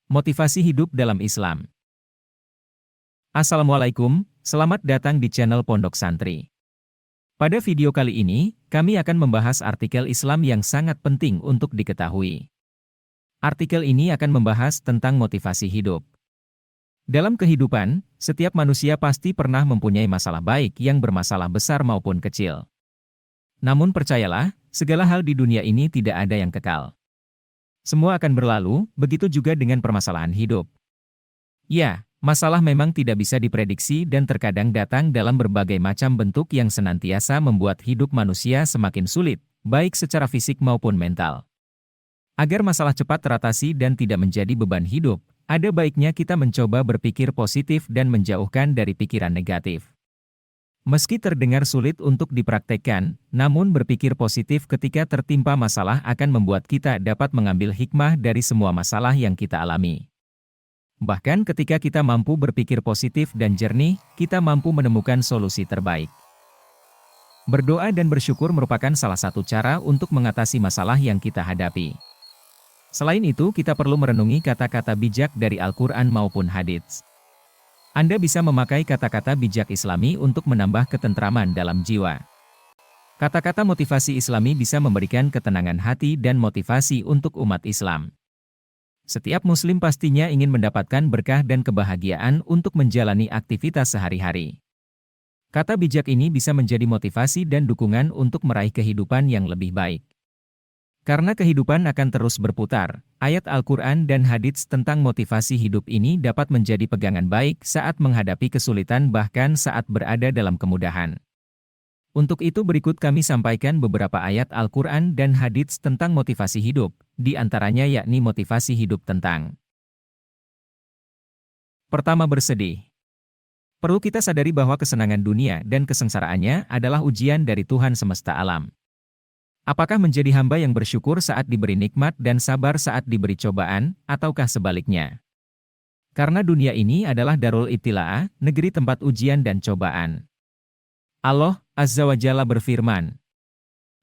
Motivasi hidup dalam Islam. Assalamualaikum, selamat datang di channel Pondok Santri. Pada video kali ini, kami akan membahas artikel Islam yang sangat penting untuk diketahui. Artikel ini akan membahas tentang motivasi hidup. Dalam kehidupan, setiap manusia pasti pernah mempunyai masalah baik yang bermasalah besar maupun kecil. Namun percayalah, segala hal di dunia ini tidak ada yang kekal. Semua akan berlalu, begitu juga dengan permasalahan hidup. Ya, masalah memang tidak bisa diprediksi dan terkadang datang dalam berbagai macam bentuk yang senantiasa membuat hidup manusia semakin sulit, baik secara fisik maupun mental. Agar masalah cepat teratasi dan tidak menjadi beban hidup, ada baiknya kita mencoba berpikir positif dan menjauhkan dari pikiran negatif. Meski terdengar sulit untuk dipraktekkan, namun berpikir positif ketika tertimpa masalah akan membuat kita dapat mengambil hikmah dari semua masalah yang kita alami. Bahkan ketika kita mampu berpikir positif dan jernih, kita mampu menemukan solusi terbaik. Berdoa dan bersyukur merupakan salah satu cara untuk mengatasi masalah yang kita hadapi. Selain itu, kita perlu merenungi kata-kata bijak dari Al-Quran maupun hadits. Anda bisa memakai kata-kata bijak Islami untuk menambah ketentraman dalam jiwa. Kata-kata motivasi Islami bisa memberikan ketenangan hati dan motivasi untuk umat Islam. Setiap Muslim pastinya ingin mendapatkan berkah dan kebahagiaan untuk menjalani aktivitas sehari-hari. Kata bijak ini bisa menjadi motivasi dan dukungan untuk meraih kehidupan yang lebih baik. Karena kehidupan akan terus berputar, ayat Al-Quran dan hadits tentang motivasi hidup ini dapat menjadi pegangan baik saat menghadapi kesulitan bahkan saat berada dalam kemudahan. Untuk itu berikut kami sampaikan beberapa ayat Al-Quran dan hadits tentang motivasi hidup, di antaranya yakni motivasi hidup tentang. Pertama, bersedih. Perlu kita sadari bahwa kesenangan dunia dan kesengsaraannya adalah ujian dari Tuhan semesta alam. Apakah menjadi hamba yang bersyukur saat diberi nikmat dan sabar saat diberi cobaan, ataukah sebaliknya? Karena dunia ini adalah darul ibtila'ah, negeri tempat ujian dan cobaan. Allah Azza wa Jalla berfirman,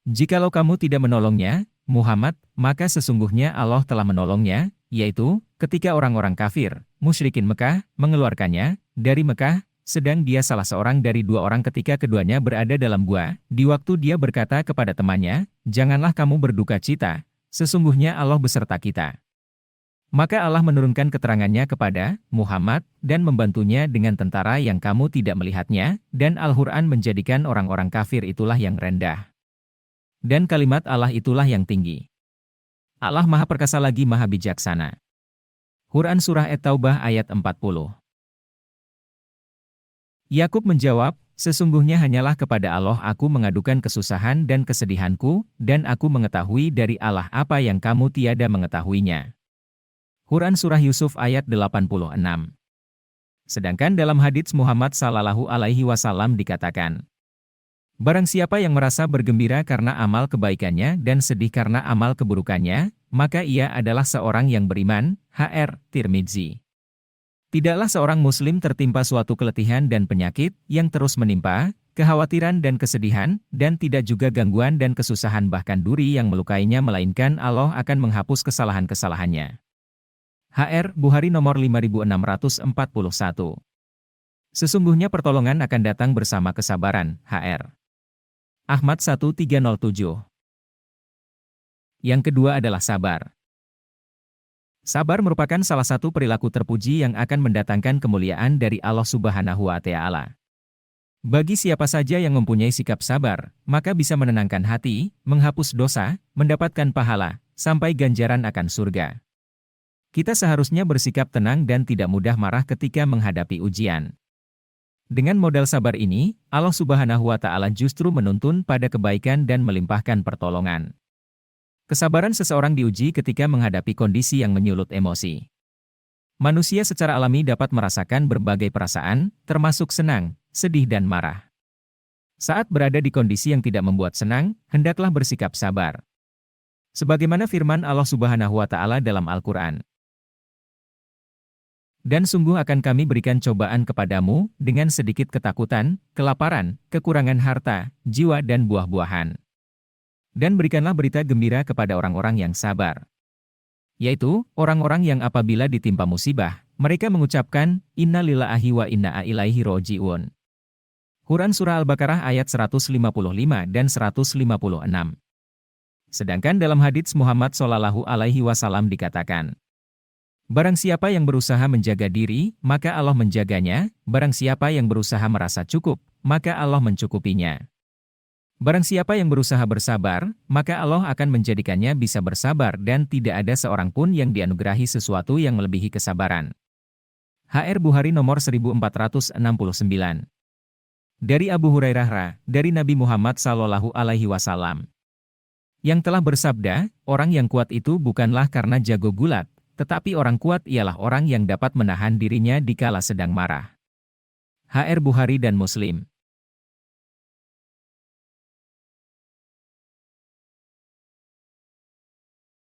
"Jikalau kamu tidak menolongnya, Muhammad, maka sesungguhnya Allah telah menolongnya, yaitu, ketika orang-orang kafir, musyrikin Mekah, mengeluarkannya dari Mekah, sedang dia salah seorang dari dua orang ketika keduanya berada dalam gua, di waktu dia berkata kepada temannya, 'Janganlah kamu berduka cita, sesungguhnya Allah beserta kita.' Maka Allah menurunkan keterangannya kepada Muhammad dan membantunya dengan tentara yang kamu tidak melihatnya, dan Al-Quran menjadikan orang-orang kafir itulah yang rendah. Dan kalimat Allah itulah yang tinggi. Allah Maha Perkasa lagi Maha Bijaksana." Quran Surah At-Taubah ayat 40. Yakub menjawab, "Sesungguhnya hanyalah kepada Allah aku mengadukan kesusahan dan kesedihanku, dan aku mengetahui dari Allah apa yang kamu tiada mengetahuinya." Quran Surah Yusuf ayat 86. Sedangkan dalam hadits Muhammad Sallallahu Alaihi Wasallam dikatakan, "Barang siapa yang merasa bergembira karena amal kebaikannya dan sedih karena amal keburukannya, maka ia adalah seorang yang beriman." HR Tirmidzi. Tidaklah seorang Muslim tertimpa suatu keletihan dan penyakit yang terus menimpa, kekhawatiran dan kesedihan, dan tidak juga gangguan dan kesusahan bahkan duri yang melukainya melainkan Allah akan menghapus kesalahan-kesalahannya. HR Bukhari nomor 5641. Sesungguhnya pertolongan akan datang bersama kesabaran. HR Ahmad 1307. Yang kedua adalah sabar. Sabar merupakan salah satu perilaku terpuji yang akan mendatangkan kemuliaan dari Allah Subhanahu wa Ta'ala. Bagi siapa saja yang mempunyai sikap sabar, maka bisa menenangkan hati, menghapus dosa, mendapatkan pahala, sampai ganjaran akan surga. Kita seharusnya bersikap tenang dan tidak mudah marah ketika menghadapi ujian. Dengan modal sabar ini, Allah Subhanahu wa Ta'ala justru menuntun pada kebaikan dan melimpahkan pertolongan. Kesabaran seseorang diuji ketika menghadapi kondisi yang menyulut emosi. Manusia secara alami dapat merasakan berbagai perasaan, termasuk senang, sedih dan marah. Saat berada di kondisi yang tidak membuat senang, hendaklah bersikap sabar. Sebagaimana firman Allah Subhanahu wa Ta'ala dalam Al-Quran. "Dan sungguh akan kami berikan cobaan kepadamu dengan sedikit ketakutan, kelaparan, kekurangan harta, jiwa dan buah-buahan. Dan berikanlah berita gembira kepada orang-orang yang sabar." yaitu orang-orang yang apabila ditimpa musibah, mereka mengucapkan, Inna lillahi wa inna ilaihi roji'un. Quran Surah Al-Baqarah ayat 155 dan 156. Sedangkan dalam hadits Muhammad Shallallahu Alaihi Wasallam dikatakan, barang siapa yang berusaha menjaga diri, maka Allah menjaganya, barang siapa yang berusaha merasa cukup, maka Allah mencukupinya. Barang siapa yang berusaha bersabar, maka Allah akan menjadikannya bisa bersabar dan tidak ada seorang pun yang dianugerahi sesuatu yang melebihi kesabaran. HR Bukhari nomor 1469. Dari Abu Hurairah, dari Nabi Muhammad Shallallahu Alaihi Wasallam, yang telah bersabda, orang yang kuat itu bukanlah karena jago gulat, tetapi orang kuat ialah orang yang dapat menahan dirinya dikala sedang marah. HR Bukhari dan Muslim.